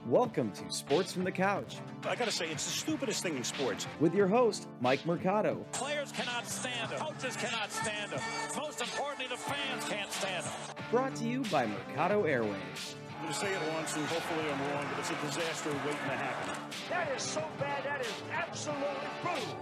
Welcome to Sports from the Couch. I gotta say, it's the stupidest thing in sports. With your host, Mike Mercado. Players cannot stand him. Coaches cannot stand him. Most importantly, the fans can't stand him. Brought to you by Mercado Airwaves. I'm gonna say it once, and hopefully I'm wrong, but it's a disaster waiting to happen. That is so bad, that is absolutely brutal.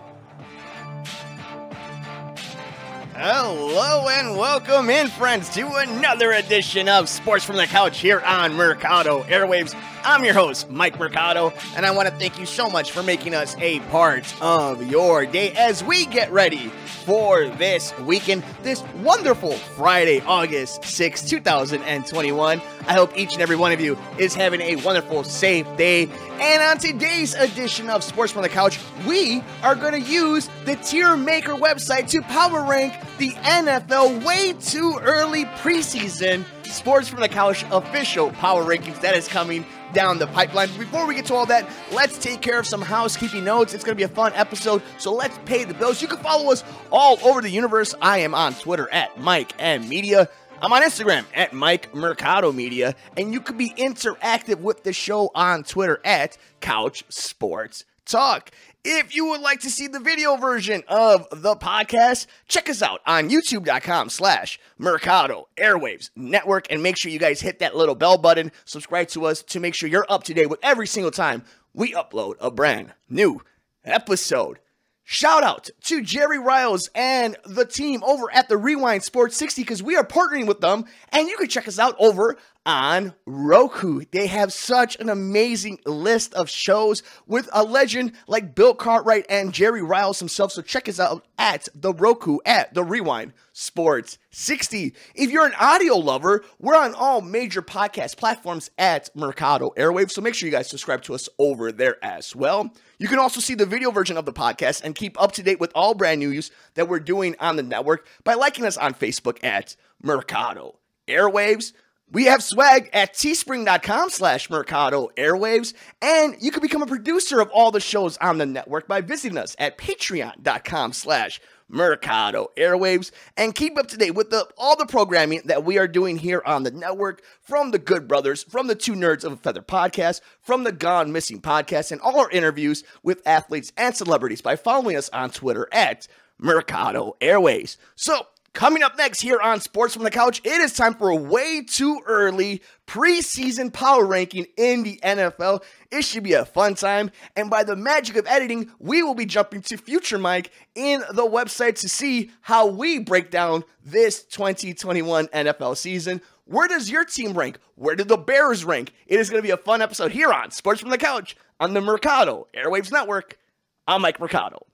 Hello and welcome in, friends, to another edition of Sports from the Couch here on Mercado Airwaves. I'm your host, Mike Mercado, and I want to thank you so much for making us a part of your day as we get ready for this weekend, this wonderful Friday, August 6, 2021. I hope each and every one of you is having a wonderful, safe day. And on today's edition of Sports from the Couch, we are going to use the Tier Maker website to power rank the NFL way too early preseason Sports from the Couch official power rankings that is coming down the pipeline. Before we get to all that, let's take care of some housekeeping notes. It's going to be a fun episode, so let's pay the bills. You can follow us all over the universe. I am on Twitter at Mike M Media. I'm on Instagram at Mike Mercado Media, and you can be interactive with the show on Twitter at Couch Sports Talk. If you would like to see the video version of the podcast, check us out on youtube.com/Mercado Airwaves Network, and make sure you guys hit that little bell button, subscribe to us to make sure you're up to date with every single time we upload a brand new episode. Shout out to Jerry Riles and the team over at the Rewind Sports 60 because we are partnering with them, and you can check us out over on ROKU. They have such an amazing list of shows with a legend like Bill Cartwright and Jerry Riles himself, so check us out at the ROKU at the Rewind Sports 60. If you're an audio lover, we're on all major podcast platforms at Mercado Airwaves, so make sure you guys subscribe to us over there as well. You can also see the video version of the podcast and keep up to date with all brand news that we're doing on the network by liking us on Facebook at Mercado Airwaves. We have swag at teespring.com/Mercado Airwaves, and you can become a producer of all the shows on the network by visiting us at patreon.com/Mercado Airwaves, and keep up to date with all the programming that we are doing here on the network, from the Good Brothers, from the Two Nerds of a Feather podcast, from the Gone Missing podcast, and all our interviews with athletes and celebrities by following us on Twitter at Mercado Airwaves. So, coming up next here on Sports from the Couch, it is time for a way too early preseason power ranking in the NFL. It should be a fun time, and by the magic of editing, we will be jumping to Future Mike in the website to see how we break down this 2021 NFL season. Where does your team rank? Where do the Bears rank? It is going to be a fun episode here on Sports from the Couch on the Mercado Airwaves Network. I'm Mike Mercado.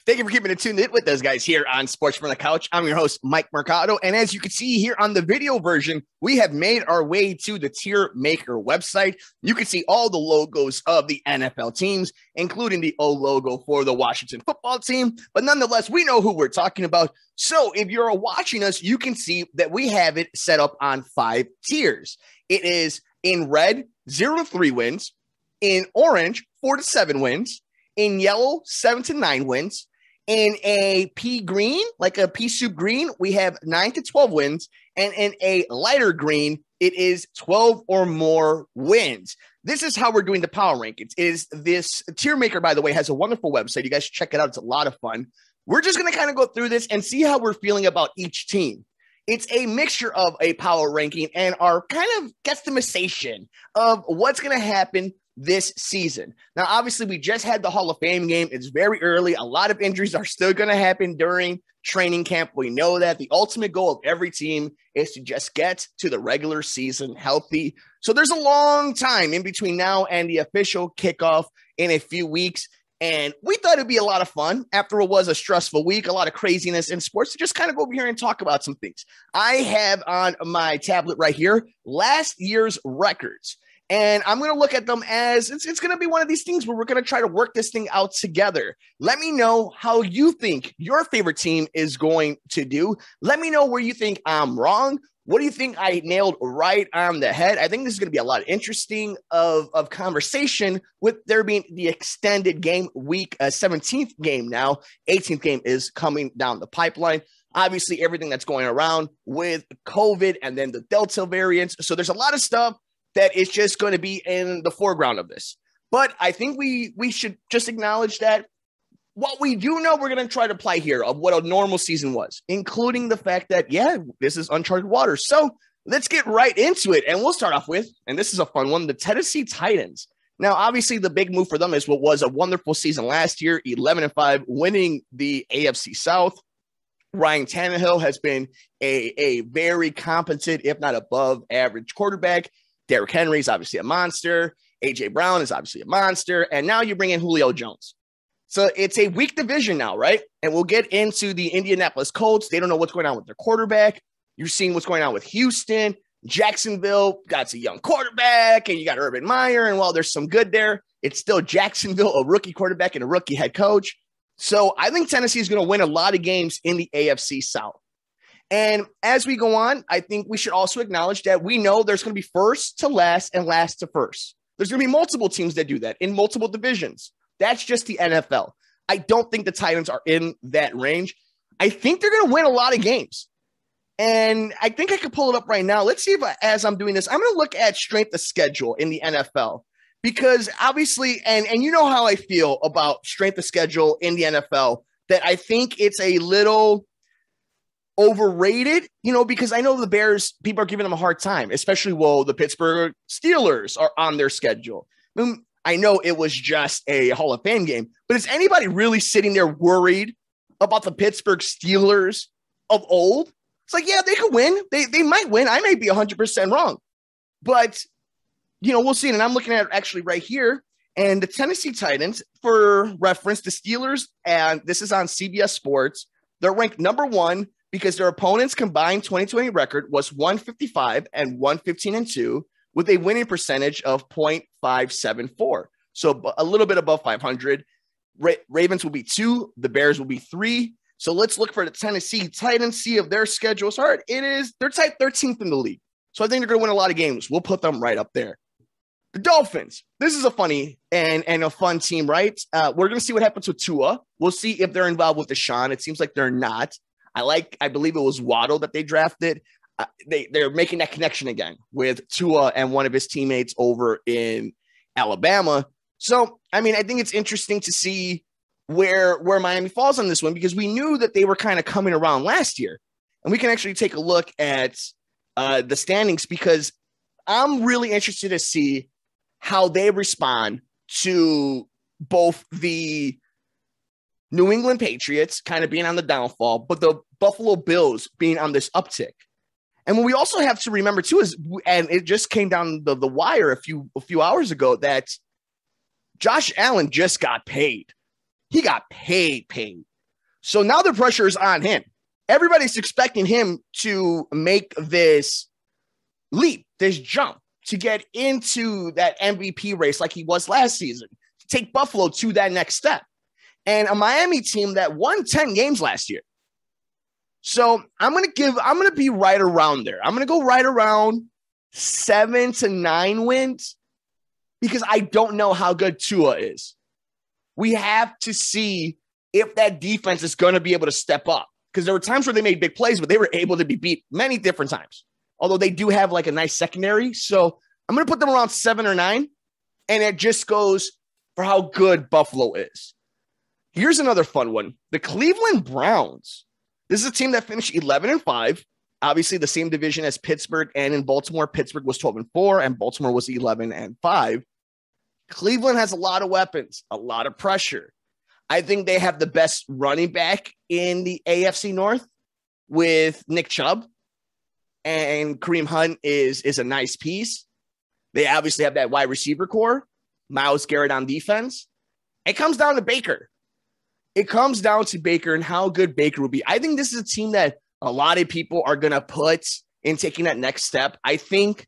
Thank you for keeping it tuned in with us, guys, here on Sports from the Couch. I'm your host, Mike Mercado, and as you can see here on the video version, we have made our way to the Tier Maker website. You can see all the logos of the NFL teams, including the O logo for the Washington football team, but nonetheless, we know who we're talking about. So if you're watching us, you can see that we have it set up on 5 tiers. It is in red, 0 to 3 wins, in orange, 4 to 7 wins, in yellow, 7 to 9 wins. In a pea green, like a pea soup green, we have 9 to 12 wins. And in a lighter green, it is 12 or more wins. This is how we're doing the power rankings. This Tier Maker, by the way, has a wonderful website. You guys should check it out. It's a lot of fun. We're just going to kind of go through this and see how we're feeling about each team. It's a mixture of a power ranking and our kind of guesstimation of what's going to happen this season. Now, obviously, we just had the Hall of Fame game. It's very early. A lot of injuries are still going to happen during training camp. We know that the ultimate goal of every team is to just get to the regular season healthy. So there's a long time in between now and the official kickoff in a few weeks. And we thought it'd be a lot of fun after it was a stressful week, a lot of craziness in sports, to just kind of go over here and talk about some things. I have on my tablet right here last year's records. And I'm going to look at them as it's going to be one of these things where we're going to try to work this thing out together. Let me know how you think your favorite team is going to do. Let me know where you think I'm wrong. What do you think I nailed right on the head? I think this is going to be a lot of interesting of conversation with there being the extended game week, 17th game now. 18th game is coming down the pipeline. Obviously, everything that's going around with COVID and then the Delta variants. So there's a lot of stuff that is just going to be in the foreground of this. But I think we should just acknowledge that what we do know we're going to try to apply here of what a normal season was, including the fact that, yeah, this is uncharted waters. So let's get right into it. And we'll start off with, and this is a fun one, the Tennessee Titans. Now, obviously, the big move for them is what was a wonderful season last year, 11-5, winning the AFC South. Ryan Tannehill has been a very competent, if not above average quarterback. Derrick Henry is obviously a monster. A.J. Brown is obviously a monster. And now you bring in Julio Jones. So it's a weak division now, right? And we'll get into the Indianapolis Colts. They don't know what's going on with their quarterback. You're seeing what's going on with Houston. Jacksonville got a young quarterback, and you got Urban Meyer. And while there's some good there, it's still Jacksonville, a rookie quarterback and a rookie head coach. So I think Tennessee is going to win a lot of games in the AFC South. And as we go on, I think we should also acknowledge that we know there's going to be first to last and last to first. There's going to be multiple teams that do that in multiple divisions. That's just the NFL. I don't think the Titans are in that range. I think they're going to win a lot of games. And I think I could pull it up right now. Let's see if as I'm doing this, I'm going to look at strength of schedule in the NFL. Because obviously, and you know how I feel about strength of schedule in the NFL, that I think it's a little overrated, because I know the Bears, people are giving them a hard time, especially, the Pittsburgh Steelers are on their schedule. I know it was just a Hall of Fame game, but is anybody really sitting there worried about the Pittsburgh Steelers of old? It's like, yeah, they could win. They might win. I may be 100% wrong, but we'll see. And I'm looking at it actually right here. And the Tennessee Titans, for reference, the Steelers, and this is on CBS Sports, they're ranked number 1 because their opponents' combined 2020 record was 155 and 115-2 with a winning percentage of .574. So a little bit above 500. Ravens will be 2. The Bears will be 3. So let's look for the Tennessee Titans, see if their schedule is hard. They're tied 13th in the league. So I think they're going to win a lot of games. We'll put them right up there. The Dolphins. This is a funny and a fun team, right? We're going to see what happens with Tua. We'll see if they're involved with Deshaun. It seems like they're not. I believe it was Waddle that they drafted. They're making that connection again with Tua and one of his teammates over in Alabama. So, I think it's interesting to see where Miami falls on this one, because we knew that they were kind of coming around last year. And we can actually take a look at the standings, because I'm really interested to see how they respond to both the New England Patriots kind of being on the downfall, but the Buffalo Bills being on this uptick. And what we also have to remember too is, and it just came down the wire a few hours ago, that Josh Allen just got paid. He got paid. So now the pressure is on him. Everybody's expecting him to make this leap, this jump, to get into that MVP race like he was last season, to take Buffalo to that next step. And a Miami team that won 10 games last year. So I'm going to be right around there. I'm going to go right around 7 to 9 wins, because I don't know how good Tua is. We have to see if that defense is going to be able to step up, because there were times where they made big plays, but they were able to be beat many different times. Although they do have like a nice secondary. So I'm going to put them around 7 or 9. And it just goes for how good Buffalo is. Here's another fun one. The Cleveland Browns. This is a team that finished 11-5. Obviously the same division as Pittsburgh and in Baltimore. Pittsburgh was 12-4 and Baltimore was 11-5. Cleveland has a lot of weapons, a lot of pressure. I think they have the best running back in the AFC North with Nick Chubb. And Kareem Hunt is a nice piece. They obviously have that wide receiver core. Myles Garrett on defense. It comes down to Baker. It comes down to Baker and how good Baker will be. I think this is a team that a lot of people are going to put in taking that next step. I think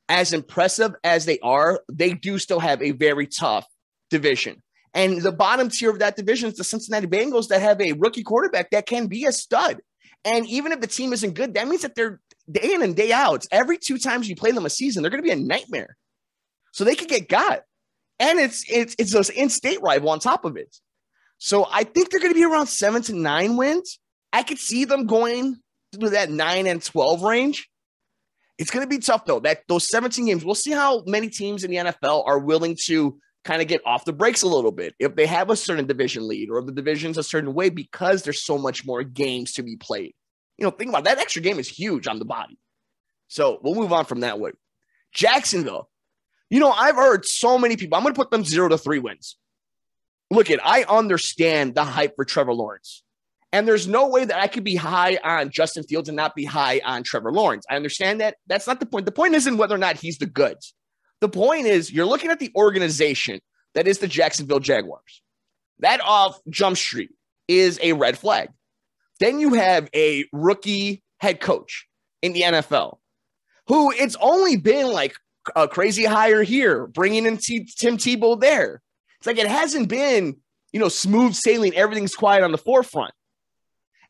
as impressive as they are, they do still have a very tough division. And the bottom tier of that division is the Cincinnati Bengals that have a rookie quarterback that can be a stud. And even if the team isn't good, that means that they're day in and day out. Every 2 times you play them a season, they're going to be a nightmare. So they could get got. And it's those in-state rival on top of it. So I think they're going to be around 7 to 9 wins. I could see them going to that 9-12 range. It's going to be tough, though. Those 17 games, we'll see how many teams in the NFL are willing to kind of get off the brakes a little bit if they have a certain division lead or if the division's a certain way because there's so much more games to be played. Think about it. That extra game is huge on the body. So we'll move on from that way. Jacksonville. I've heard so many people. I'm going to put them 0-3 wins. Look, I understand the hype for Trevor Lawrence. And there's no way that I could be high on Justin Fields and not be high on Trevor Lawrence. I understand that. That's not the point. The point isn't whether or not he's the goods. The point is you're looking at the organization that is the Jacksonville Jaguars. That off Jump Street is a red flag. Then you have a rookie head coach in the NFL who it's only been like a crazy hire here, bringing in Tim Tebow there. It's like it hasn't been, smooth sailing. Everything's quiet on the forefront.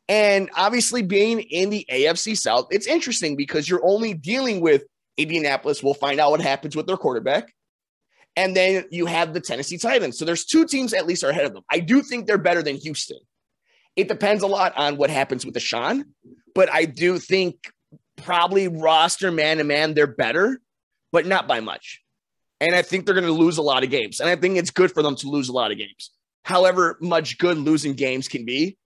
And obviously being in the AFC South, it's interesting because you're only dealing with Indianapolis. We'll find out what happens with their quarterback. And then you have the Tennessee Titans. So there's two teams at least are ahead of them. I do think they're better than Houston. It depends a lot on what happens with Deshaun. But I do think probably roster man-to-man, they're better, but not by much. And I think they're going to lose a lot of games. And I think it's good for them to lose a lot of games. However much good losing games can be.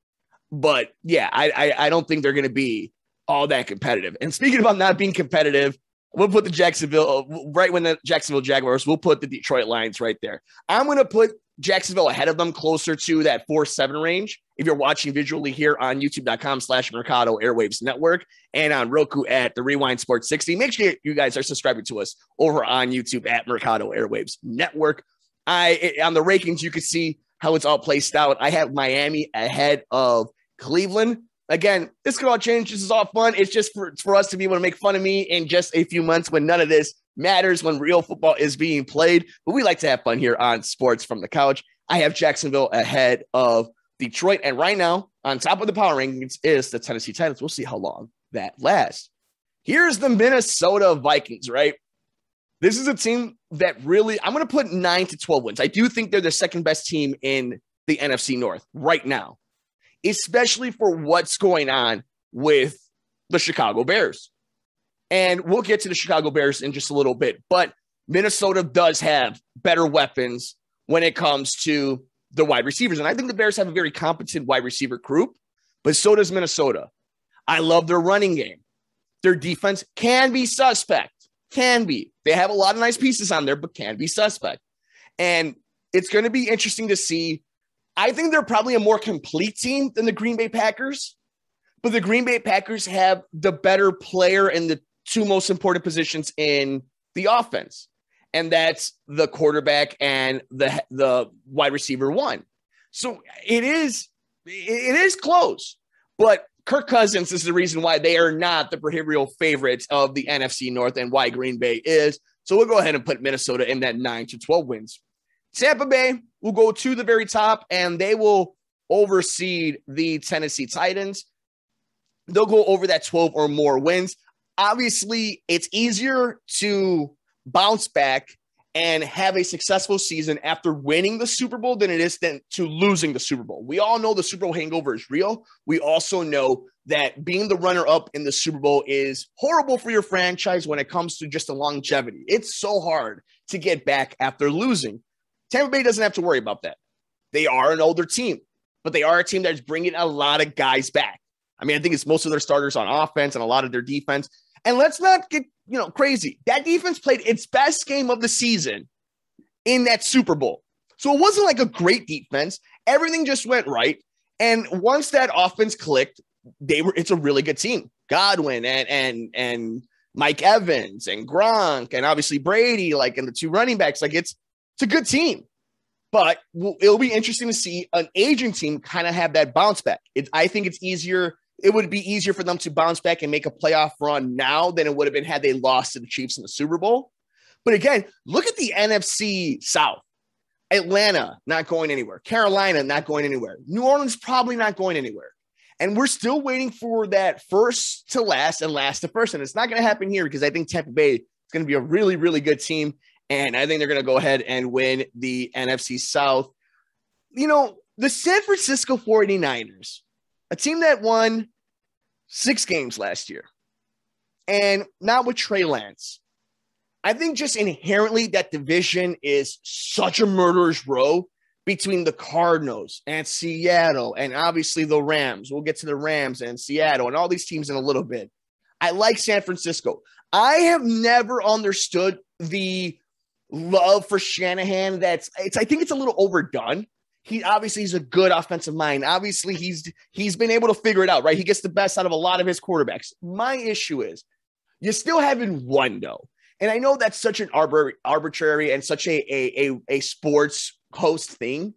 But yeah, I don't think they're going to be all that competitive. And speaking about not being competitive, we'll put the Jacksonville Jaguars, we'll put the Detroit Lions right there. I'm going to put Jacksonville ahead of them closer to that 4-7 range. If you're watching visually here on youtube.com/Mercado Airwaves Network and on Roku at the Rewind Sports 60, make sure you guys are subscribing to us over on YouTube at Mercado Airwaves Network. On the rankings, you can see how it's all placed out. I have Miami ahead of Cleveland. Again, this could all change. This is all fun. It's just for us to be able to make fun of me in just a few months when none of this matters, when real football is being played. But we like to have fun here on Sports from the Couch. I have Jacksonville ahead of Detroit. And right now, on top of the power rankings is the Tennessee Titans. We'll see how long that lasts. Here's the Minnesota Vikings, right? This is a team that really, I'm going to put 9-12 wins. I do think they're the second best team in the NFC North right now, especially for what's going on with the Chicago Bears. And we'll get to the Chicago Bears in just a little bit, but Minnesota does have better weapons when it comes to the wide receivers. And I think the Bears have a very competent wide receiver group, but so does Minnesota. I love their running game. Their defense can be suspect. Can be. They have a lot of nice pieces on there, but can be suspect. And it's going to be interesting to see. I think they're probably a more complete team than the Green Bay Packers, but the Green Bay Packers have the better player in the two most important positions in the offense. And that's the quarterback and the wide receiver one. So it is close, but Kirk Cousins is the reason why they are not the proverbial favorites of the NFC North and why Green Bay is. So we'll go ahead and put Minnesota in that 9-12 wins. Tampa Bay will go to the very top, and they will oversee the Tennessee Titans. They'll go over that 12 or more wins. Obviously, it's easier to bounce back and have a successful season after winning the Super Bowl than it is to losing the Super Bowl. We all know the Super Bowl hangover is real. We also know that being the runner-up in the Super Bowl is horrible for your franchise when it comes to just the longevity. It's so hard to get back after losing. Tampa Bay doesn't have to worry about that. They are an older team, but they are a team that's bringing a lot of guys back. I mean, I think it's most of their starters on offense and a lot of their defense. And let's not get, crazy. That defense played its best game of the season in that Super Bowl. So it wasn't like a great defense. Everything just went right. And once that offense clicked, it's a really good team. Godwin and Mike Evans and Gronk and obviously Brady, and the two running backs, it's a good team. But it'll be interesting to see an aging team kind of have that bounce back. I think it's easier. It would be easier for them to bounce back and make a playoff run now than it would have been had they lost to the Chiefs in the Super Bowl. But again, look at the NFC South. Atlanta not going anywhere. Carolina not going anywhere. New Orleans probably not going anywhere. And we're still waiting for that first to last and last to first. And it's not going to happen here because I think Tampa Bay is going to be a really, really good team. And I think they're going to go ahead and win the NFC South. The San Francisco 49ers. a team that won 6 games last year, and not with Trey Lance. I think just inherently that division is such a murderer's row between the Cardinals and Seattle and obviously the Rams. We'll get to the Rams and Seattle and all these teams in a little bit. I like San Francisco. I have never understood the love for Shanahan. I think it's a little overdone. He's a good offensive mind. Obviously, he's been able to figure it out, right? He gets the best out of a lot of his quarterbacks. My issue is you still haven't won, though. And I know that's such an arbitrary and such a sports host thing.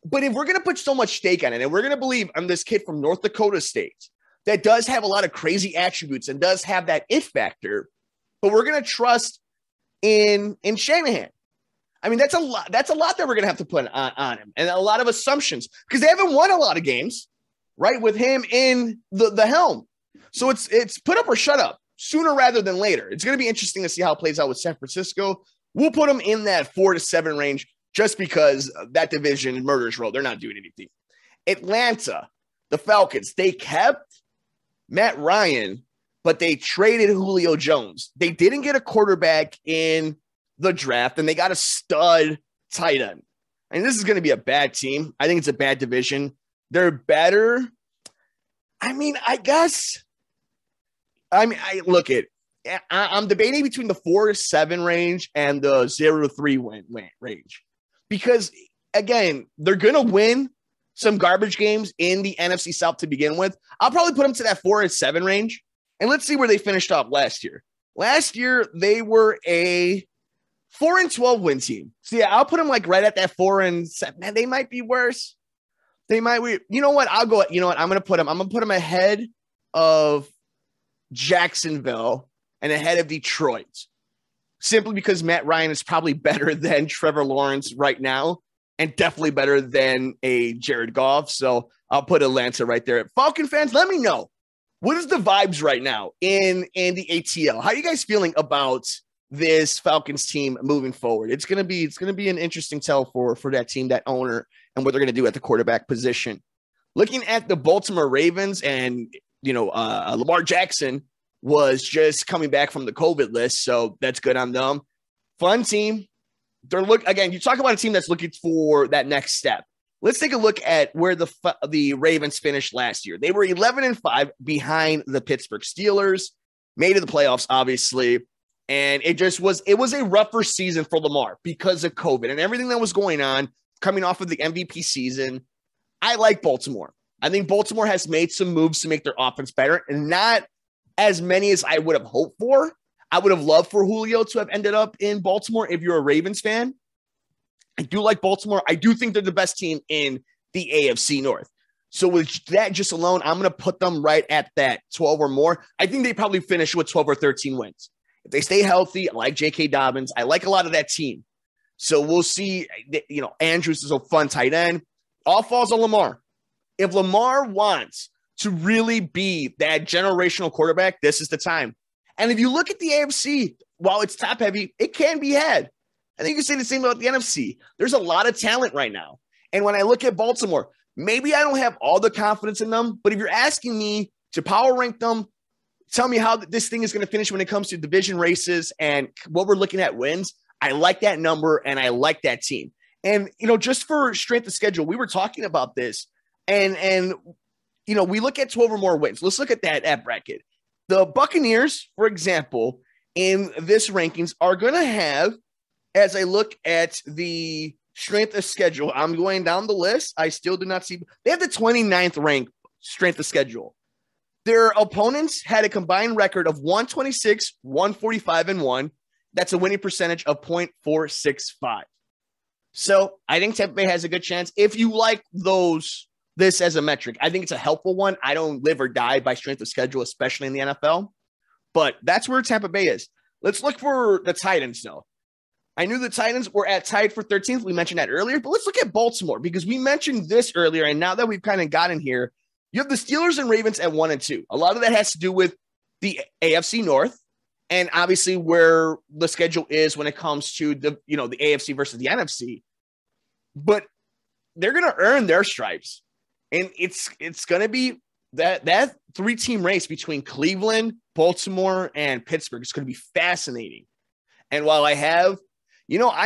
But if we're going to put so much stake on it, and we're going to believe I'm this kid from North Dakota State that does have a lot of crazy attributes and does have that it factor, but we're going to trust in Shanahan. I mean, that's a lot that we're going to have to put on him, and a lot of assumptions because they haven't won a lot of games, right, with him in the helm. So it's put up or shut up sooner rather than later. It's going to be interesting to see how it plays out with San Francisco. We'll put them in that 4-7 range just because that division murder's row. They're not doing anything. Atlanta, the Falcons, they kept Matt Ryan, but they traded Julio Jones. They didn't get a quarterback in the draft, and they got a stud tight end. And this is going to be a bad team. I think it's a bad division. They're better. I'm debating between the 4-7 range and the 0-3 win range. Because, again, they're going to win some garbage games in the NFC South to begin with. I'll probably put them to that 4-7 range. And let's see where they finished up last year. Last year, they were a 4-12 win team. So, yeah, I'll put them like right at that 4-7. Man, they might be worse. They might. You know what? I'm going to put them ahead of Jacksonville and ahead of Detroit. Simply because Matt Ryan is probably better than Trevor Lawrence right now and definitely better than a Jared Goff. So I'll put Atlanta right there. Falcon fans, let me know. What is the vibes right now in the ATL? How are you guys feeling about this Falcons team moving forward? It's gonna be an interesting tell for that team, that owner, and what they're gonna do at the quarterback position. Looking at the Baltimore Ravens, and Lamar Jackson was just coming back from the COVID list, so that's good on them. Fun team. You talk about a team that's looking for that next step. Let's take a look at where the Ravens finished last year. They were 11-5 behind the Pittsburgh Steelers, made it the playoffs, obviously, and it was a rougher season for Lamar because of COVID and everything that was going on coming off of the MVP season. I like Baltimore. I think Baltimore has made some moves to make their offense better, and not as many as I would have hoped for. I would have loved for Julio to have ended up in Baltimore if you're a Ravens fan. I do like Baltimore. I do think they're the best team in the AFC North. So with that just alone, I'm going to put them right at that 12 or more. I think they probably finish with 12 or 13 wins. If they stay healthy, I like J.K. Dobbins. I like a lot of that team. So we'll see. Andrews is a fun tight end. All falls on Lamar. If Lamar wants to really be that generational quarterback, this is the time. And if you look at the AFC, while it's top heavy, it can be had. I think you can say the same about the NFC. There's a lot of talent right now. And when I look at Baltimore, maybe I don't have all the confidence in them, but if you're asking me to power rank them, tell me how this thing is going to finish when it comes to division races and what we're looking at wins, I like that number and I like that team. And, just for strength of schedule, we were talking about this and we look at 12 or more wins. Let's look at that bracket. The Buccaneers, for example, in this rankings are going to have, as I look at the strength of schedule, I'm going down the list. I still do not see. They have the 29th ranked strength of schedule. Their opponents had a combined record of 126, 145, and 1. That's a winning percentage of .465. So I think Tampa Bay has a good chance. If you like this as a metric, I think it's a helpful one. I don't live or die by strength of schedule, especially in the NFL. But that's where Tampa Bay is. Let's look for the Titans, though. I knew the Titans were tied for 13th. We mentioned that earlier. But let's look at Baltimore, because we mentioned this earlier. And now that we've kind of gotten here, you have the Steelers and Ravens at 1 and 2. A lot of that has to do with the AFC North and obviously where the schedule is when it comes to the AFC versus the NFC. But they're going to earn their stripes. And it's going to be that three-team race between Cleveland, Baltimore, and Pittsburgh is going to be fascinating. And while I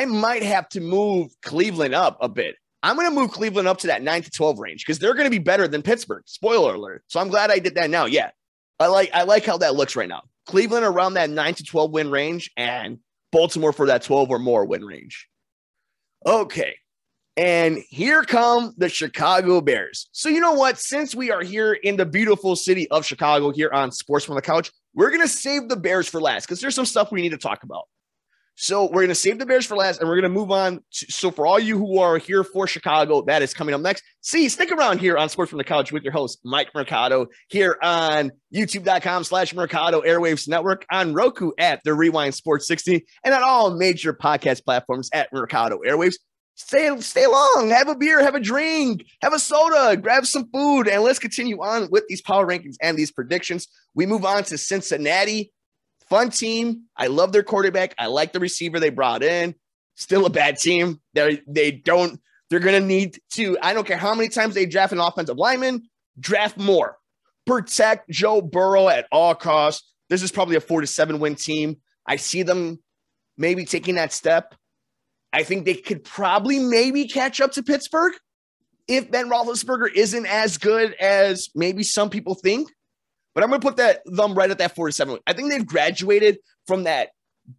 might have to move Cleveland up a bit. I'm going to move Cleveland up to that 9-12 range because they're going to be better than Pittsburgh. Spoiler alert. So I'm glad I did that now. Yeah. I like how that looks right now. Cleveland around that 9-12 win range and Baltimore for that 12 or more win range. Okay. And here come the Chicago Bears. So you know what? Since we are here in the beautiful city of Chicago here on Sports from the Couch, we're going to save the Bears for last because there's some stuff we need to talk about. So we're going to save the Bears for last, and we're going to move on. So for all you who are here for Chicago, that is coming up next. Stick around here on Sports from the Couch with your host, Mike Mercado, here on youtube.com/Mercado Airwaves Network, on Roku at the Rewind Sports 60, and on all major podcast platforms at Mercado Airwaves. Stay long, have a beer, have a drink, have a soda, grab some food, and let's continue on with these power rankings and these predictions. We move on to Cincinnati. Fun team. I love their quarterback. I like the receiver they brought in. Still a bad team. They're going to need to, I don't care how many times they draft an offensive lineman, draft more. Protect Joe Burrow at all costs. This is probably a 4-7 win team. I see them maybe taking that step. I think they could probably maybe catch up to Pittsburgh if Ben Roethlisberger isn't as good as maybe some people think. But I'm going to put them right at that 4-7. I think they've graduated from that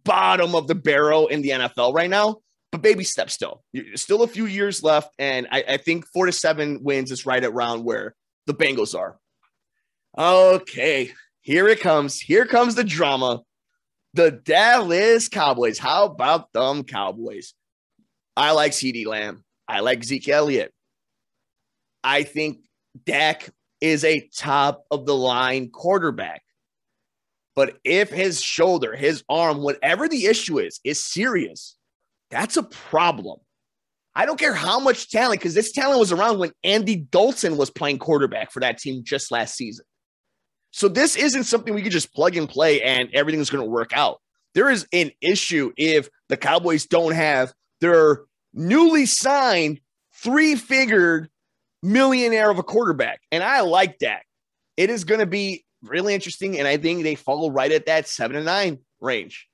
bottom of the barrel in the NFL right now, but baby steps still. Still a few years left, and I think 4-7 wins is right around where the Bengals are. Okay, here it comes. Here comes the drama. The Dallas Cowboys. How about them Cowboys? I like CeeDee Lamb. I like Zeke Elliott. I think Dak is a top-of-the-line quarterback. But if his shoulder, his arm, whatever the issue is serious, that's a problem. I don't care how much talent, because this talent was around when Andy Dalton was playing quarterback for that team just last season. So this isn't something we could just plug and play and everything's going to work out. There is an issue if the Cowboys don't have their newly signed 3-figured millionaire of a quarterback. And I like that. It is going to be really interesting. And I think they fall right at that 7-9 range.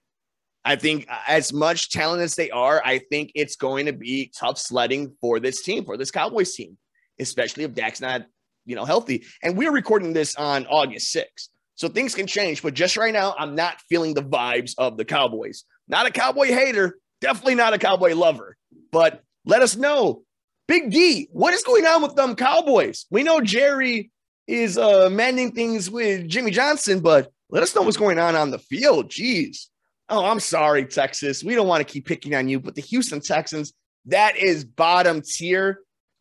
I think as much talent as they are, I think it's going to be tough sledding for this team, for this Cowboys team, especially if Dak's not, healthy. And we're recording this on August 6th. So things can change. But just right now, I'm not feeling the vibes of the Cowboys. Not a Cowboy hater. Definitely not a Cowboy lover. But let us know. Big D, what is going on with them Cowboys? We know Jerry is mending things with Jimmy Johnson, but let us know what's going on the field. Jeez. Oh, I'm sorry, Texas. We don't want to keep picking on you, but the Houston Texans, that is bottom tier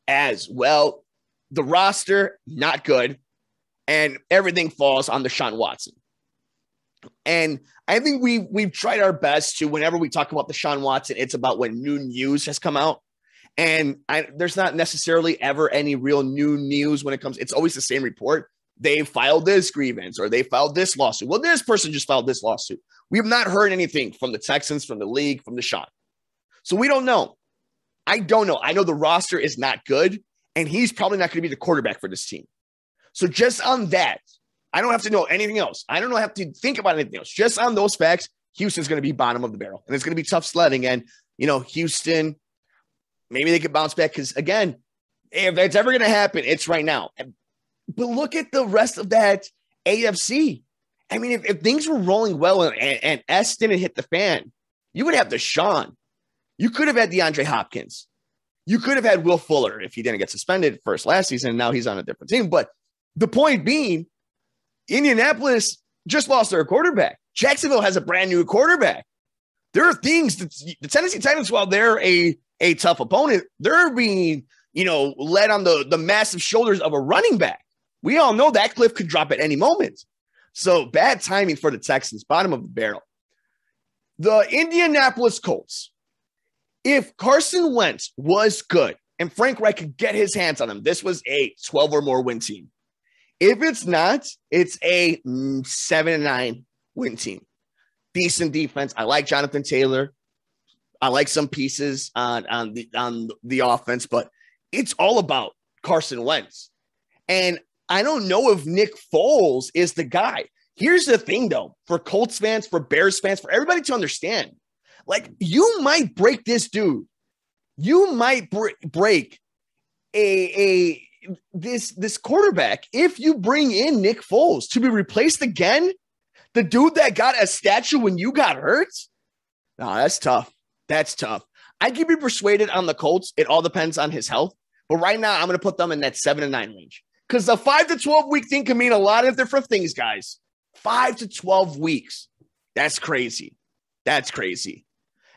as well. The roster, not good. And everything falls on Deshaun Watson. And I think we've tried our best to, whenever we talk about Deshaun Watson, it's about when new news has come out. And there's not necessarily ever any real new news when it comes. It's always the same report. They filed this grievance or they filed this lawsuit. Well, this person just filed this lawsuit. We have not heard anything from the Texans, from the league, from Deshaun. So we don't know. I don't know. I know the roster is not good, and he's probably not going to be the quarterback for this team. So just on that, I don't have to know anything else. I don't have to think about anything else. Just on those facts, Houston's going to be bottom of the barrel, and it's going to be tough sledding. And, Houston, maybe they could bounce back because, again, if it's ever going to happen, it's right now. But look at the rest of that AFC. I mean, if things were rolling well and S didn't hit the fan, you would have Deshaun. You could have had DeAndre Hopkins. You could have had Will Fuller if he didn't get suspended first last season, and now he's on a different team. But the point being, Indianapolis just lost their quarterback. Jacksonville has a brand new quarterback. There are things that the Tennessee Titans, while they're a tough opponent, they're being, led on the massive shoulders of a running back. We all know that cliff could drop at any moment. So bad timing for the Texans, bottom of the barrel. The Indianapolis Colts. If Carson Wentz was good and Frank Reich could get his hands on him, this was a 12 or more win team. If it's not, it's a 7-9 win team. Decent defense. I like Jonathan Taylor. I like some pieces on the offense, but it's all about Carson Wentz. And I don't know if Nick Foles is the guy. Here's the thing, though, for Colts fans, for Bears fans, for everybody to understand, like, you might break this dude. You might break this quarterback if you bring in Nick Foles to be replaced again. The dude that got a statue when you got hurt. No, that's tough. That's tough. I could be persuaded on the Colts. It all depends on his health. But right now, I'm going to put them in that 7 to 9 range because the 5 to 12 week thing can mean a lot of different things, guys. 5 to 12 weeks. That's crazy. That's crazy.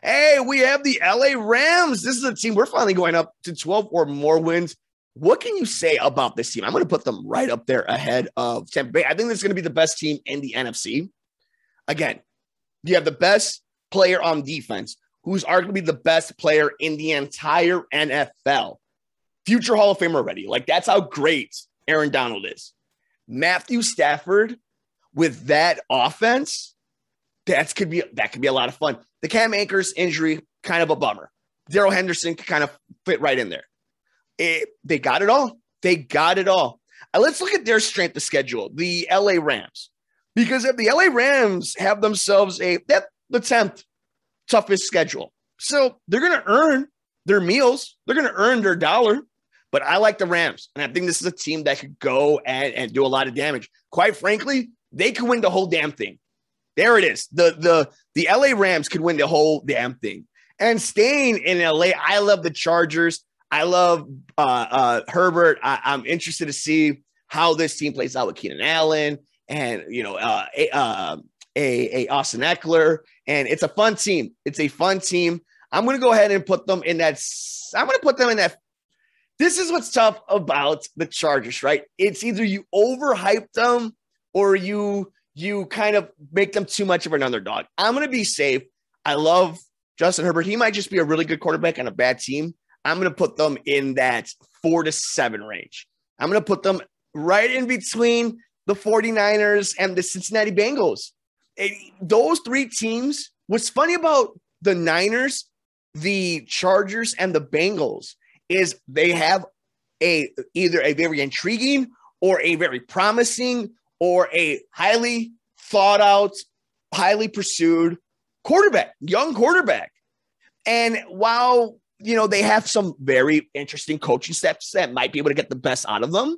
Hey, we have the LA Rams. This is a team. We're finally going up to 12 or more wins. What can you say about this team? I'm going to put them right up there ahead of Tampa Bay. I think this is going to be the best team in the NFC. Again, you have the best player on defense, who's arguably the best player in the entire NFL. Future Hall of Famer already. Like, that's how great Aaron Donald is. Matthew Stafford with that offense, that could be a lot of fun. The Cam Akers injury, kind of a bummer. Darrell Henderson could kind of fit right in there. They got it all. They got it all. Let's look at their strength of schedule, the LA Rams. Because if the LA Rams have themselves the 10th toughest schedule. So they're going to earn their meals. They're going to earn their dollar. But I like the Rams. And I think this is a team that could go and do a lot of damage. Quite frankly, they could win the whole damn thing. There it is. The LA Rams could win the whole damn thing. And staying in LA, I love the Chargers. I love Herbert. I'm interested to see how this team plays out with Keenan Allen and, Austin Eckler. And it's a fun team. It's a fun team. I'm going to go ahead and put them in that. This is what's tough about the Chargers, right? It's either you overhype them or you kind of make them too much of an underdog. I'm going to be safe. I love Justin Herbert. He might just be a really good quarterback on a bad team. I'm going to put them in that 4 to 7 range. I'm going to put them right in between the 49ers and the Cincinnati Bengals. Those three teams, what's funny about the Niners, the Chargers, and the Bengals is they have either a very intriguing or a very promising or a highly thought out, highly pursued quarterback, young quarterback. And while, they have some very interesting coaching steps that might be able to get the best out of them,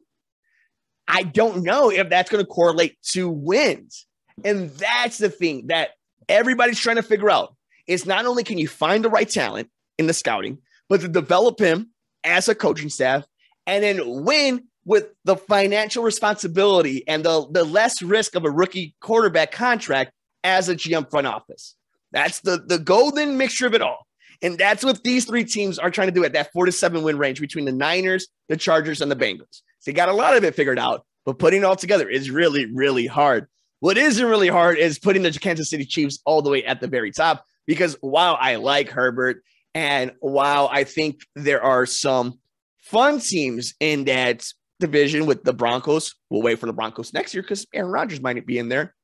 I don't know if that's going to correlate to wins. And that's the thing that everybody's trying to figure out is not only can you find the right talent in the scouting, but to develop him as a coaching staff and then win with the financial responsibility and the less risk of a rookie quarterback contract as a GM front office. That's the golden mixture of it all. And that's what these three teams are trying to do at that 4 to 7 win range between the Niners, the Chargers, and the Bengals. So you got a lot of it figured out, but putting it all together is really, really hard. What isn't really hard is putting the Kansas City Chiefs all the way at the very top, because while I like Herbert and while I think there are some fun teams in that division with the Broncos, we'll wait for the Broncos next year because Aaron Rodgers might be in there.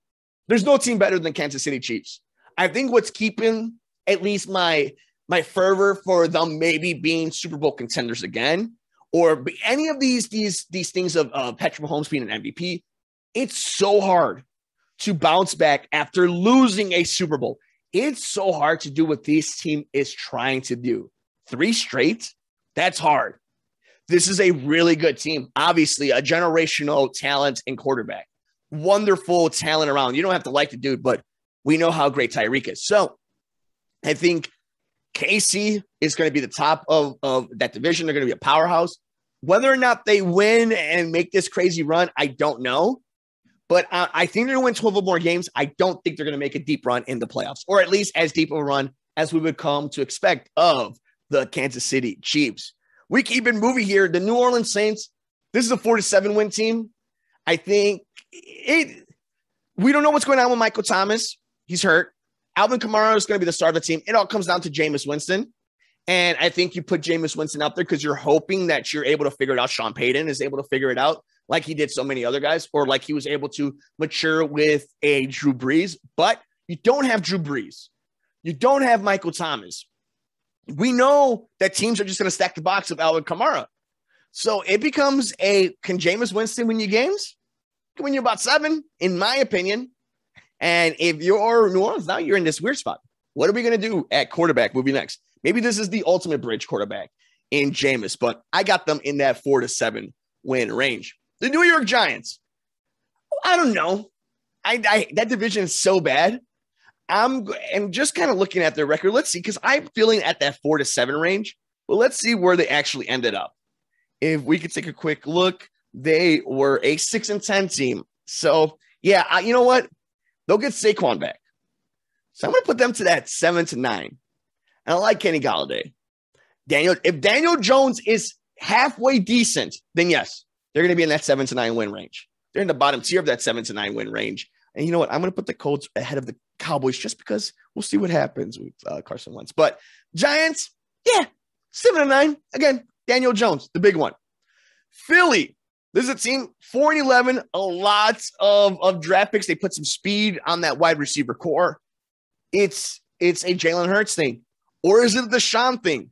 There's no team better than Kansas City Chiefs. I think what's keeping at least my fervor for them maybe being Super Bowl contenders again, or any of these things of Patrick Mahomes being an MVP, it's so hard to bounce back after losing a Super Bowl. It's so hard to do what this team is trying to do. 3 straight, that's hard. This is a really good team. Obviously, a generational talent in quarterback. Wonderful talent around. You don't have to like the dude, but we know how great Tyreek is. So I think KC is going to be the top of that division. They're going to be a powerhouse. Whether or not they win and make this crazy run, I don't know. But I think they're going to win 12 or more games. I don't think they're going to make a deep run in the playoffs, or at least as deep of a run as we would come to expect of the Kansas City Chiefs. We keep it moving here. The New Orleans Saints, this is a 4 to 7 win team. I think we don't know what's going on with Michael Thomas. He's hurt. Alvin Kamara is going to be the star of the team. It all comes down to Jameis Winston. And I think you put Jameis Winston out there because you're hoping that you're able to figure it out. Sean Payton is able to figure it out like he did so many other guys, or like he was able to mature with a Drew Brees. But you don't have Drew Brees. You don't have Michael Thomas. We know that teams are just going to stack the box of Alvin Kamara. So it becomes can Jameis Winston win you games? Can win you about 7, in my opinion. And if you're New Orleans, now you're in this weird spot. What are we going to do at quarterback moving next? Maybe this is the ultimate bridge quarterback in Jameis, but I got them in that 4-7 win range. The New York Giants. I don't know. That division is so bad. I'm just kind of looking at their record. Let's see, because I'm feeling at that 4-7 range. But let's see where they actually ended up. If we could take a quick look, they were a 6-10 team. So, yeah, you know what? They'll get Saquon back. So I'm going to put them to that 7-9. And I like Kenny Golladay. If Daniel Jones is halfway decent, then yes, they're going to be in that 7-9 win range. They're in the bottom tier of that 7-9 win range. And you know what? I'm going to put the Colts ahead of the Cowboys just because we'll see what happens with Carson Wentz. But Giants, yeah, 7-9. Again, Daniel Jones, the big one. Philly, this is a team 4-11, a lot of draft picks. They put some speed on that wide receiver core. It's a Jalen Hurts thing, or is it the Deshaun thing?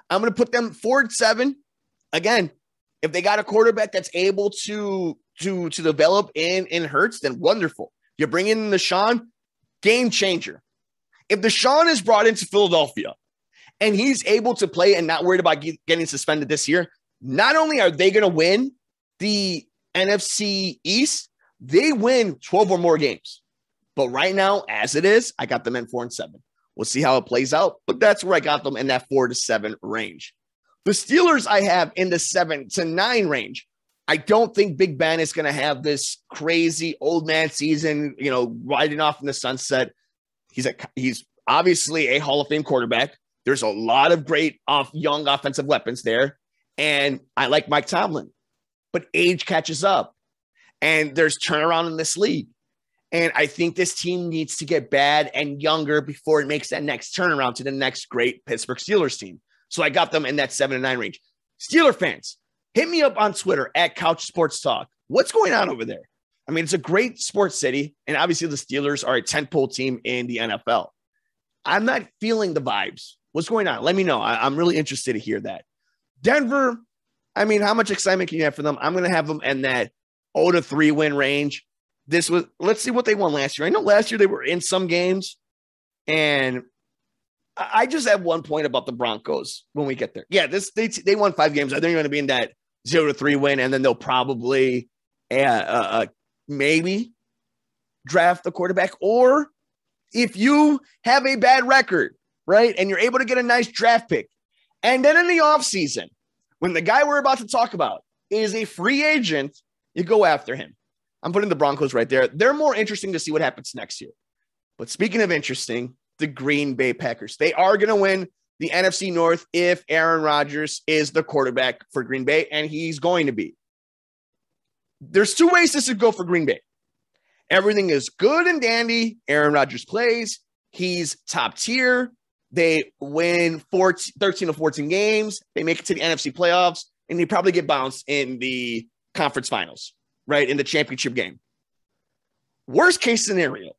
I'm going to put them 4-7. Again, if they got a quarterback that's able to develop in Hurts, then wonderful. You bring in Deshaun, game changer. If Deshaun is brought into Philadelphia and he's able to play and not worried about getting suspended this year, not only are they going to win the NFC East, they win 12 or more games. But right now, as it is, I got them in 4-7. We'll see how it plays out, but that's where I got them in that 4-7 range. The Steelers I have in the 7-9 range. I don't think Big Ben is going to have this crazy old man season, riding off in the sunset. He's obviously a Hall of Fame quarterback. There's a lot of great young offensive weapons there. And I like Mike Tomlin, but age catches up and there's turnaround in this league. And I think this team needs to get bad and younger before it makes that next turnaround to the next great Pittsburgh Steelers team. So I got them in that 7-9 range. Steeler fans, hit me up on Twitter at Couch Sports Talk. What's going on over there? I mean, it's a great sports city, and obviously the Steelers are a tentpole team in the NFL. I'm not feeling the vibes. What's going on? Let me know. I'm really interested to hear that. Denver, I mean, how much excitement can you have for them? I'm going to have them in that 0-3 win range. Let's see what they won last year. I know last year they were in some games, and I just have one point about the Broncos when we get there. Yeah, they won 5 games. I think they're going to be in that 0-3 win, and then they'll probably maybe draft the quarterback. Or if you have a bad record, right, and you're able to get a nice draft pick, and then in the offseason, when the guy we're about to talk about is a free agent, you go after him. I'm putting the Broncos right there. They're more interesting to see what happens next year. But speaking of interesting, the Green Bay Packers. They are going to win the NFC North if Aaron Rodgers is the quarterback for Green Bay, and he's going to be. There's 2 ways this could go for Green Bay. Everything is good and dandy. Aaron Rodgers plays. He's top tier. They win 13 of 14 games. They make it to the NFC playoffs, and they probably get bounced in the conference finals, right, in the championship game. Worst case scenario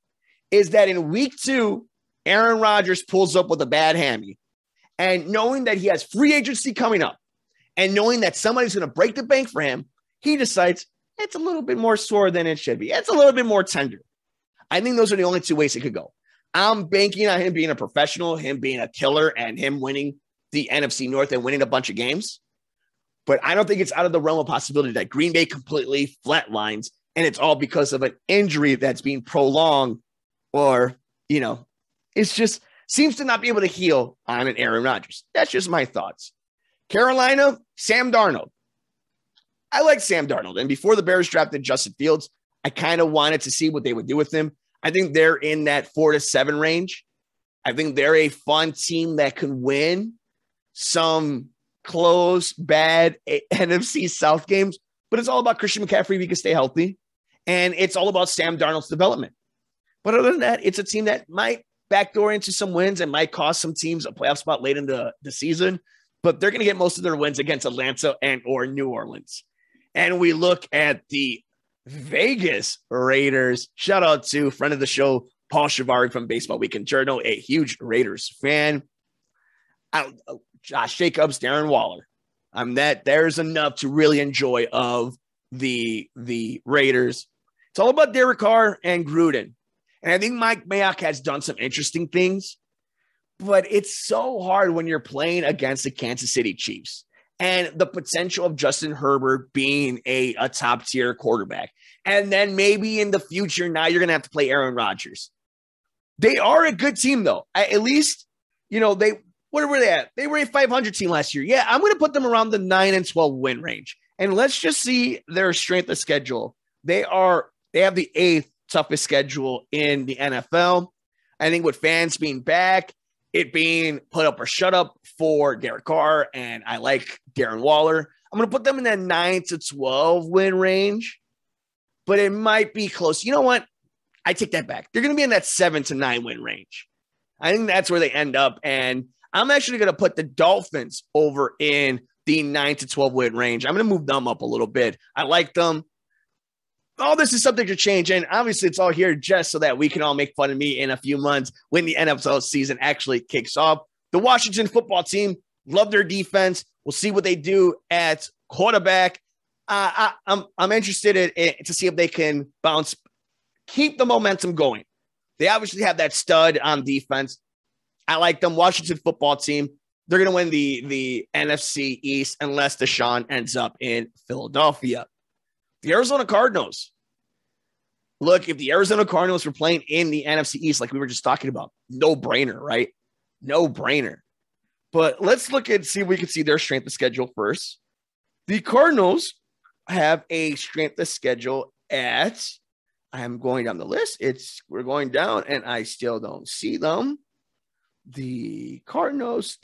is that in week 2, Aaron Rodgers pulls up with a bad hammy, and knowing that he has free agency coming up and knowing that somebody's going to break the bank for him, he decides it's a little bit more sore than it should be. It's a little bit more tender. I think those are the only 2 ways it could go. I'm banking on him being a professional, him being a killer, and him winning the NFC North and winning a bunch of games. But I don't think it's out of the realm of possibility that Green Bay completely flatlines, and it's all because of an injury that's being prolonged, or, it's just seems to not be able to heal on an Aaron Rodgers. That's just my thoughts. Carolina, Sam Darnold. I like Sam Darnold. And before the Bears drafted Justin Fields, I kind of wanted to see what they would do with him. I think they're in that 4-7 range. I think they're a fun team that can win some close, bad NFC South games, but it's all about Christian McCaffrey if he can stay healthy. And it's all about Sam Darnold's development. But other than that, it's a team that might backdoor into some wins and might cost some teams a playoff spot late in the season, but they're going to get most of their wins against Atlanta and or New Orleans. And we look at the Vegas Raiders. Shout out to friend of the show, Paul Shivari from Baseball Weekend Journal, a huge Raiders fan. Josh Jacobs, Darren Waller. There's enough to really enjoy of the Raiders. It's all about Derek Carr and Gruden. And I think Mike Mayock has done some interesting things, but it's so hard when you're playing against the Kansas City Chiefs and the potential of Justin Herbert being a top tier quarterback. And then maybe in the future, now you're going to have to play Aaron Rodgers. They are a good team, though. At least, where were they at? They were a 500 team last year. Yeah, I'm going to put them around the 9-12 win range. And let's just see their strength of schedule. They have the 8th toughest schedule in the NFL. I think with fans being back, it being put up or shut up for Derek Carr, and I like Darren Waller. I'm going to put them in that 9-12 win range, but it might be close. You know what? I take that back. They're going to be in that 7-9 win range. I think that's where they end up, and I'm actually going to put the Dolphins over in the 9-12 win range. I'm going to move them up a little bit. I like them. All this is subject to change, and obviously it's all here just so that we can all make fun of me in a few months when the NFL season actually kicks off. The Washington football team, love their defense. We'll see what they do at quarterback. I'm interested to see if they can keep the momentum going. They obviously have that stud on defense. I like them. Washington football team, they're going to win the NFC East unless Deshaun ends up in Philadelphia. The Arizona Cardinals. Look, if the Arizona Cardinals were playing in the NFC East like we were just talking about, no brainer, right? No brainer. But let's look and see if we can see their strength of schedule first. The Cardinals have a strength of schedule at, I'm going down the list. We're going down and I still don't see them. The Cardinals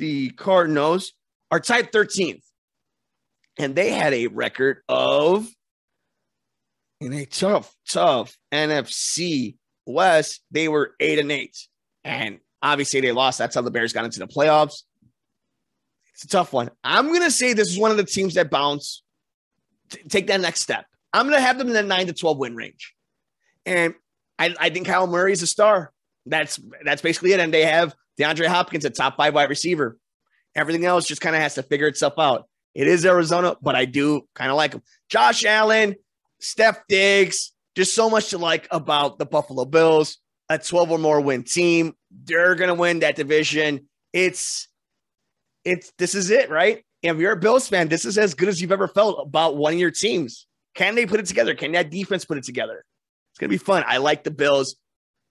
are tied 13th. And they had a record of, in a tough NFC West, they were 8-8. And obviously they lost. That's how the Bears got into the playoffs. It's a tough one. I'm going to say this is one of the teams that bounce, take that next step. I'm going to have them in the 9-12 win range. And I think Kyle Murray is a star. That's basically it. And they have DeAndre Hopkins, a top 5 wide receiver. Everything else just kind of has to figure itself out. It is Arizona, but I do kind of like them. Josh Allen, Steph Diggs, just so much to like about the Buffalo Bills, a 12 or more win team. They're going to win that division. This is it, right? If you're a Bills fan, this is as good as you've ever felt about one of your teams. Can they put it together? Can that defense put it together? It's going to be fun. I like the Bills.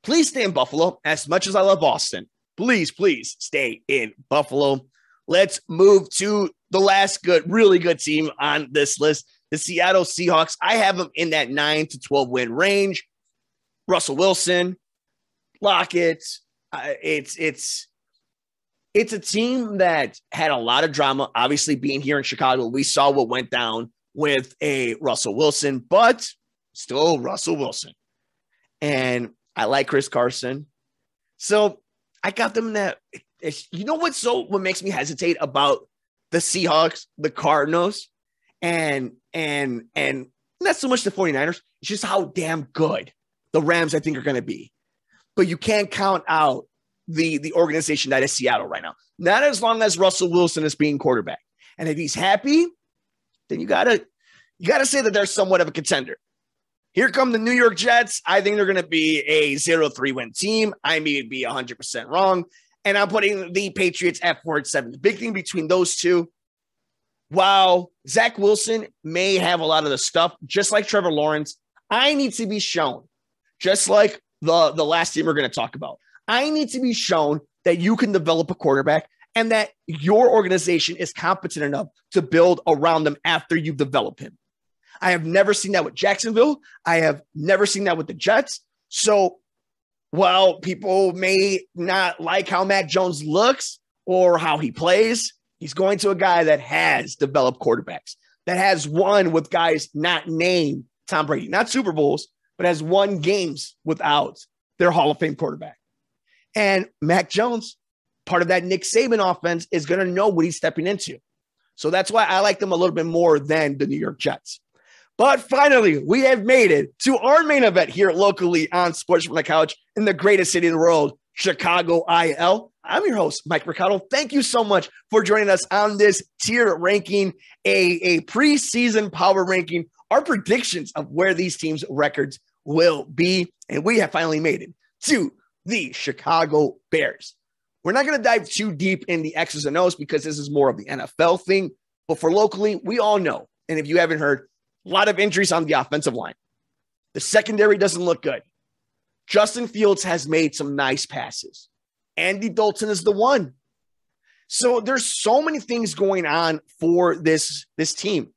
Please stay in Buffalo. As much as I love Boston, please stay in Buffalo. Let's move to the last really good team on this list. The Seattle Seahawks, I have them in that 9-12 win range. Russell Wilson, Lockett. It's a team that had a lot of drama. Obviously, being here in Chicago, we saw what went down with a Russell Wilson, but still Russell Wilson. And I like Chris Carson. So I got them in that. You know what makes me hesitate about the Seahawks, the Cardinals, and not so much the 49ers. It's just how damn good the Rams, I think, are going to be. But you can't count out the organization that is Seattle right now. Not as long as Russell Wilson is being quarterback. And if he's happy, then you gotta say that they're somewhat of a contender. Here come the New York Jets. I think they're going to be a 0-3 win team. I may be 100% wrong. And I'm putting the Patriots at 4-7. The big thing between those two, while Zach Wilson may have a lot of the stuff, just like Trevor Lawrence, I need to be shown, just like the last team we're going to talk about, I need to be shown that you can develop a quarterback and that your organization is competent enough to build around them after you develop him. I have never seen that with Jacksonville. I have never seen that with the Jets. So while people may not like how Mac Jones looks or how he plays, he's going to a guy that has developed quarterbacks, that has won with guys not named Tom Brady, not Super Bowls, but has won games without their Hall of Fame quarterback. And Mac Jones, part of that Nick Saban offense, is going to know what he's stepping into. So that's why I like them a little bit more than the New York Jets. But finally, we have made it to our main event here locally on Sports from the Couch in the greatest city in the world, Chicago IL. I'm your host, Mike Mercado. Thank you so much for joining us on this tier ranking, a preseason power ranking, our predictions of where these teams' records will be. And we have finally made it to the Chicago Bears. We're not going to dive too deep in the X's and O's because this is more of the NFL thing. But for locally, we all know, and if you haven't heard, a lot of injuries on the offensive line. The secondary doesn't look good. Justin Fields has made some nice passes. Andy Dalton is the one. So there's so many things going on for this team.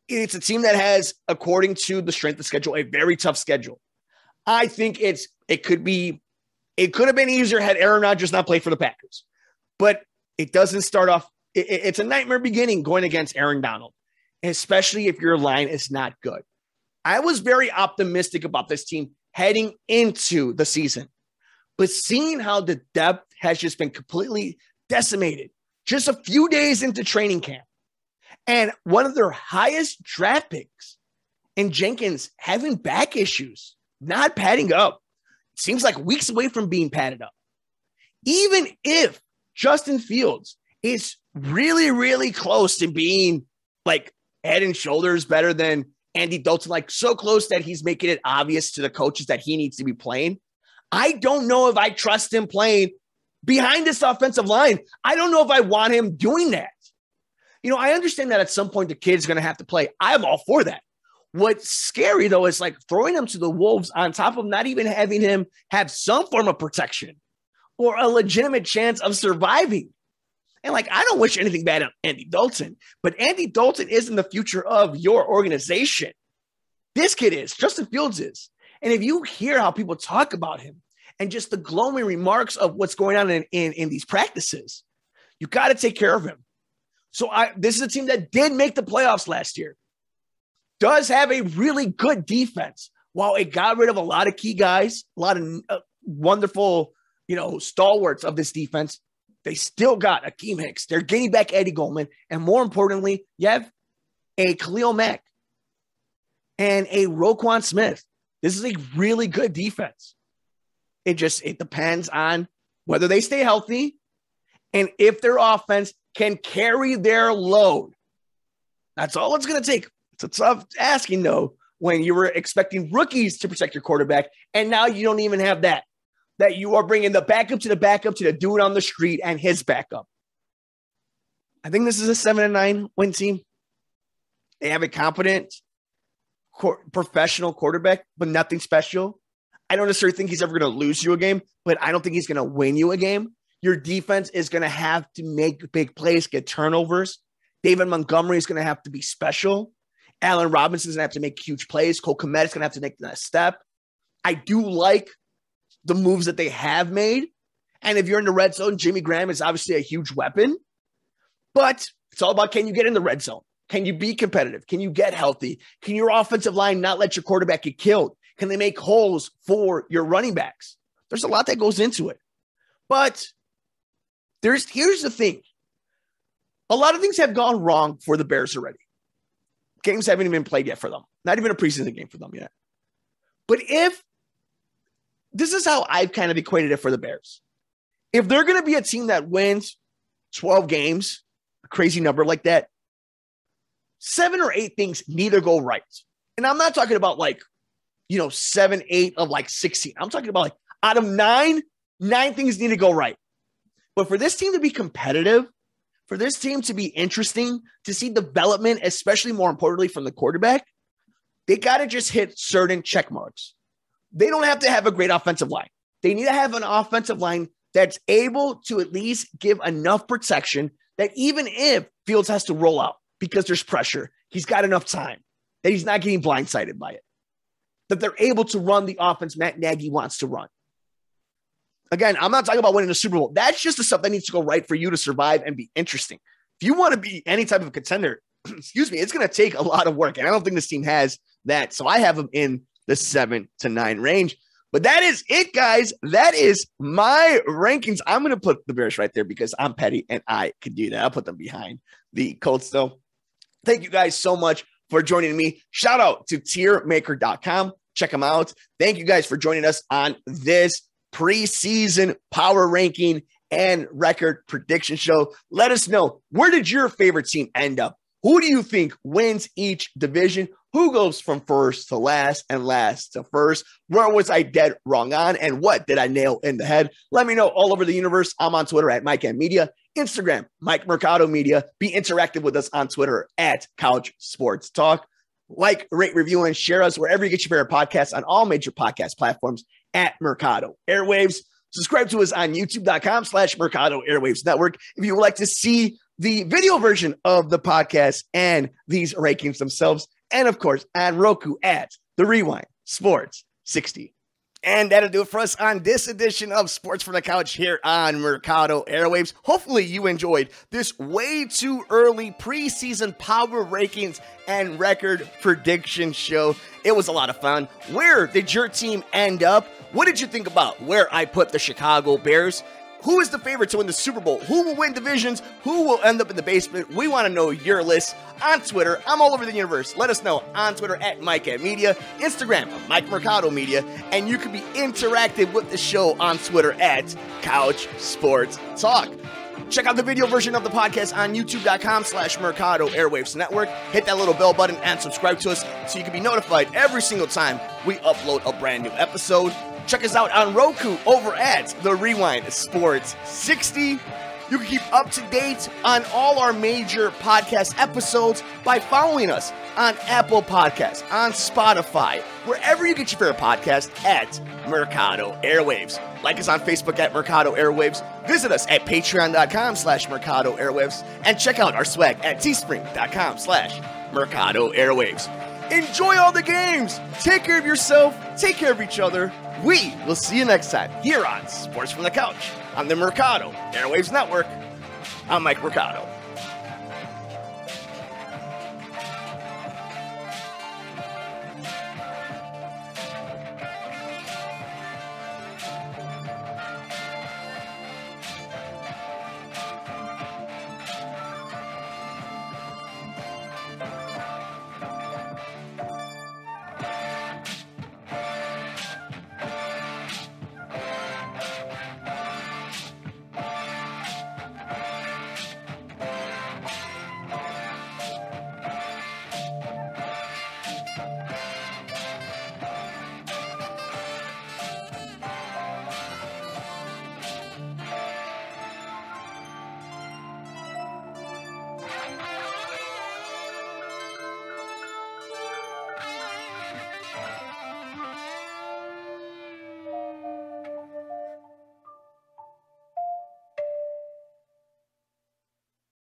It's a team that has, according to the strength of schedule, a very tough schedule. I think it could have been easier had Aaron Rodgers not played for the Packers. But it doesn't start off. It's a nightmare beginning going against Aaron Donald, especially if your line is not good. I was very optimistic about this team heading into the season, but seeing how the depth has just been completely decimated just a few days into training camp, and one of their highest draft picks in Jenkins having back issues, not padding up, seems like weeks away from being padded up. Even if Justin Fields is really, really close to being like head and shoulders better than Andy Dalton, like so close that he's making it obvious to the coaches that he needs to be playing, I don't know if I trust him playing behind this offensive line. I don't know if I want him doing that. You know, I understand that at some point the kid's going to have to play. I'm all for that. What's scary, though, is like throwing him to the wolves on top of not even having him have some form of protection or a legitimate chance of surviving. And like, I don't wish anything bad on Andy Dalton, but Andy Dalton isn't the future of your organization. This kid is. Justin Fields is. And if you hear how people talk about him and just the glowing remarks of what's going on in these practices, you got to take care of him. So this is a team that did make the playoffs last year, does have a really good defense. While it got rid of a lot of key guys, a lot of wonderful, stalwarts of this defense, they still got Akeem Hicks. They're getting back Eddie Goldman. And more importantly, you have a Khalil Mack and a Roquan Smith. This is a really good defense. It depends on whether they stay healthy and if their offense can carry their load. That's all it's going to take. It's a tough asking, though, when you were expecting rookies to protect your quarterback, and now you don't even have that. That you are bringing the backup to the dude on the street and his backup. I think this is a 7-9 win team. They have a competent, professional quarterback, but nothing special. I don't necessarily think he's ever going to lose you a game, but I don't think he's going to win you a game. Your defense is going to have to make big plays, get turnovers. David Montgomery is going to have to be special. Allen Robinson is going to have to make huge plays. Cole Kmet is going to have to make the next step. I do like the moves that they have made. And if you're in the red zone, Jimmy Graham is obviously a huge weapon. But it's all about, can you get in the red zone? Can you be competitive? Can you get healthy? Can your offensive line not let your quarterback get killed? Can they make holes for your running backs? There's a lot that goes into it. But here's the thing. A lot of things have gone wrong for the Bears already. Games haven't even been played yet for them. Not even a preseason game for them yet. But this is how I've kind of equated it for the Bears. If they're going to be a team that wins 12 games, a crazy number like that, 7 or 8 things need to go right. And I'm not talking about 7, 8 of 16. I'm talking about out of 9 things need to go right. But for this team to be competitive, for this team to be interesting, to see development, especially more importantly from the quarterback, they got to just hit certain check marks. They don't have to have a great offensive line. They need to have an offensive line that's able to at least give enough protection that even if Fields has to roll out because there's pressure, he's got enough time that he's not getting blindsided by it. That they're able to run the offense Matt Nagy wants to run. Again, I'm not talking about winning the Super Bowl. That's just the stuff that needs to go right for you to survive and be interesting. If you want to be any type of contender, it's going to take a lot of work. And I don't think this team has that. So I have them in the 7 to 9 range. But that is it, guys. That is my rankings. I'm going to put the Bears right there because I'm petty and I can do that. I'll put them behind the Colts, though. Thank you guys so much for joining me. Shout out to tiermaker.com. Check them out. Thank you guys for joining us on this preseason power ranking and record prediction show. Let us know, where did your favorite team end up? Who do you think wins each division? Who goes from first to last and last to first? Where was I dead wrong on? And what did I nail in the head? Let me know all over the universe. I'm on Twitter at Mike M Media, Instagram, Mike Mercado Media. Be interactive with us on Twitter at Couch Sports Talk. Like, rate, review, and share us wherever you get your favorite podcasts on all major podcast platforms at Mercado Airwaves. Subscribe to us on youtube.com/Mercado Airwaves Network if you would like to see the video version of the podcast and these rankings themselves. And of course, on Roku at The Rewind Sports 60. And that'll do it for us on this edition of Sports from the Couch here on Mercado Airwaves. Hopefully you enjoyed this way too early preseason power rankings and record prediction show. It was a lot of fun. Where did your team end up? What did you think about where I put the Chicago Bears? Who is the favorite to win the Super Bowl? Who will win divisions? Who will end up in the basement? We want to know your list on Twitter. I'm all over the universe. Let us know on Twitter at Mike at Media, Instagram, Mike Mercado Media, and you can be interactive with the show on Twitter at Couch Sports Talk. Check out the video version of the podcast on youtube.com/Mercado Airwaves Network. Hit that little bell button and subscribe to us so you can be notified every single time we upload a brand new episode. Check us out on Roku over at The Rewind Sports 60. You can keep up to date on all our major podcast episodes by following us on Apple Podcasts, on Spotify, wherever you get your favorite podcast at Mercado Airwaves. Like us on Facebook at Mercado Airwaves. Visit us at patreon.com/Mercado Airwaves. And check out our swag at teespring.com/Mercado Airwaves. Enjoy all the games. Take care of yourself. Take care of each other. We will see you next time here on Sports from the Couch on the Mercado Airwaves Network. I'm Mike Mercado.